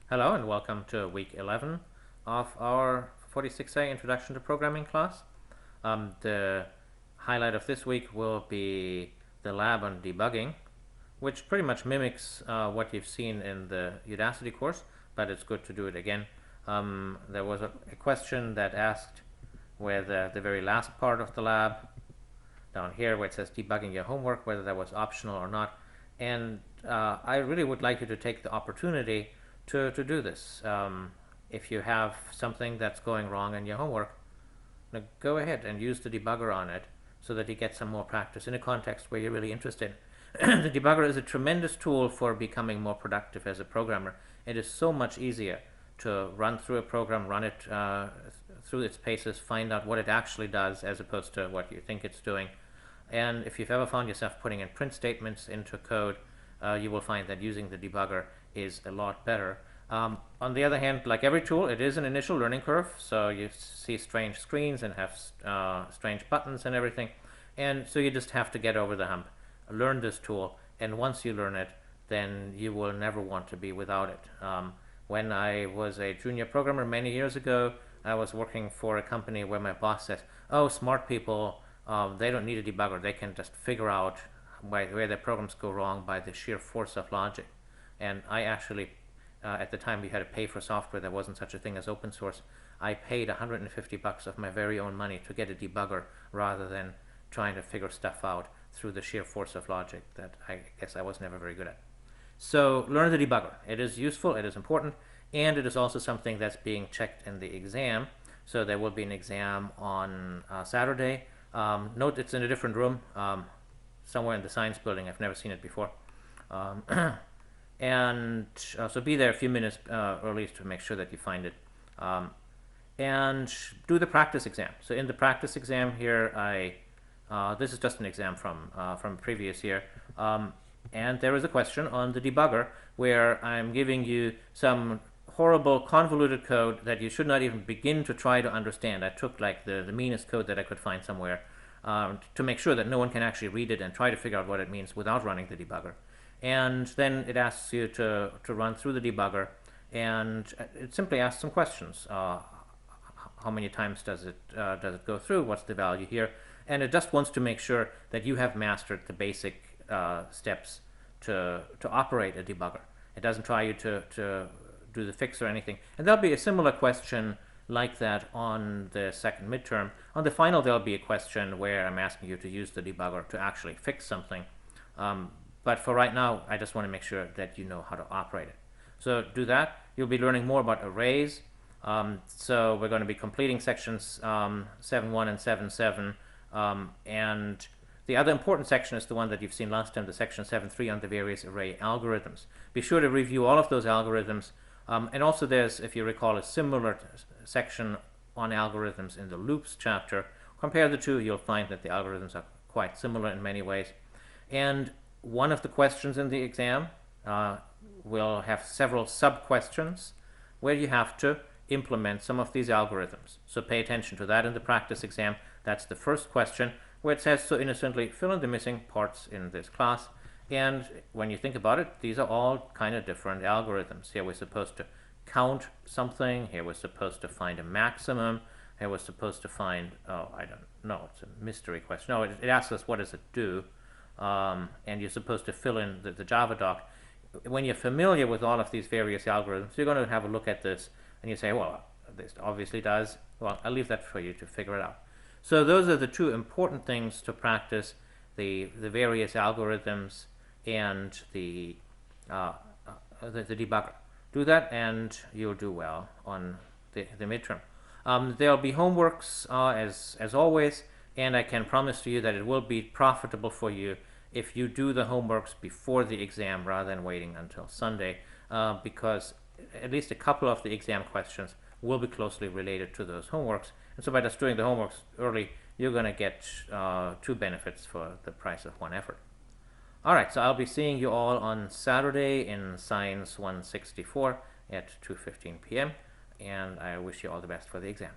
Hello and welcome to week 11 of our 46A Introduction to Programming class. The highlight of this week will be the lab on debugging, which pretty much mimics what you've seen in the Udacity course, but it's good to do it again. There was a question that asked whether the very last part of the lab, down here where it says debugging your homework, whether that was optional or not. And I really would like you to take the opportunity to do this. If you have something that's going wrong in your homework, go ahead and use the debugger on it so that you get some more practice in a context where you're really interested. The debugger is a tremendous tool for becoming more productive as a programmer. It is so much easier to run through a program, run it through its paces, find out what it actually does as opposed to what you think it's doing. And if you've ever found yourself putting in print statements into code, you will find that using the debugger is a lot better. On the other hand, like every tool, it is an initial learning curve, so you see strange screens and have strange buttons and everything, and so you just have to get over the hump, learn this tool, and once you learn it, then you will never want to be without it. When I was a junior programmer many years ago, I was working for a company where my boss said, "Oh, smart people, they don't need a debugger. They can just figure out where their programs go wrong by the sheer force of logic." And I actually, at the time we had to pay for software, there wasn't such a thing as open source. I paid $150 of my very own money to get a debugger rather than trying to figure stuff out through the sheer force of logic that I guess I was never very good at. So learn the debugger. It is useful, it is important, and it is also something that's being checked in the exam. So there will be an exam on Saturday. Note it's in a different room, somewhere in the science building. I've never seen it before. And so be there a few minutes early to make sure that you find it. And do the practice exam. So in the practice exam here, this is just an exam from previous year. And there is a question on the debugger where I'm giving you some horrible convoluted code that you should not even begin to try to understand. I took like the meanest code that I could find somewhere to make sure that no one can actually read it and try to figure out what it means without running the debugger. And then it asks you to run through the debugger, and it simply asks some questions. How many times does it go through? What's the value here? And it just wants to make sure that you have mastered the basic steps to operate a debugger. It doesn't try you to do the fix or anything. And there'll be a similar question like that on the second midterm. On the final, there'll be a question where I'm asking you to use the debugger to actually fix something. But for right now, I just want to make sure that you know how to operate it. So do that. You'll be learning more about arrays. So we're going to be completing sections 7.1 and 7.7. And the other important section is the one that you've seen last time, the section 7.3 on the various array algorithms. Be sure to review all of those algorithms. And also there's, if you recall, a similar section on algorithms in the loops chapter. Compare the two, you'll find that the algorithms are quite similar in many ways. And one of the questions in the exam will have several sub-questions where you have to implement some of these algorithms. So pay attention to that in the practice exam. That's the first question, where it says so innocently, fill in the missing parts in this class. And when you think about it, these are all kind of different algorithms. Here we're supposed to count something. Here we're supposed to find a maximum. Here we're supposed to find, oh, I don't know, it's a mystery question. No, it asks us what does it do. And you're supposed to fill in the Java doc. When you're familiar with all of these various algorithms, you're going to have a look at this and you say, well, this obviously does. Well, I'll leave that for you to figure it out. So those are the two important things to practice, the various algorithms and the debugger. Do that and you'll do well on the midterm. There'll be homeworks as always, and I can promise to you that it will be profitable for you if you do the homeworks before the exam rather than waiting until Sunday, because at least a couple of the exam questions will be closely related to those homeworks. And so by just doing the homeworks early, you're going to get two benefits for the price of one effort. All right, so I'll be seeing you all on Saturday in Science 164 at 2:15 p.m. and I wish you all the best for the exam.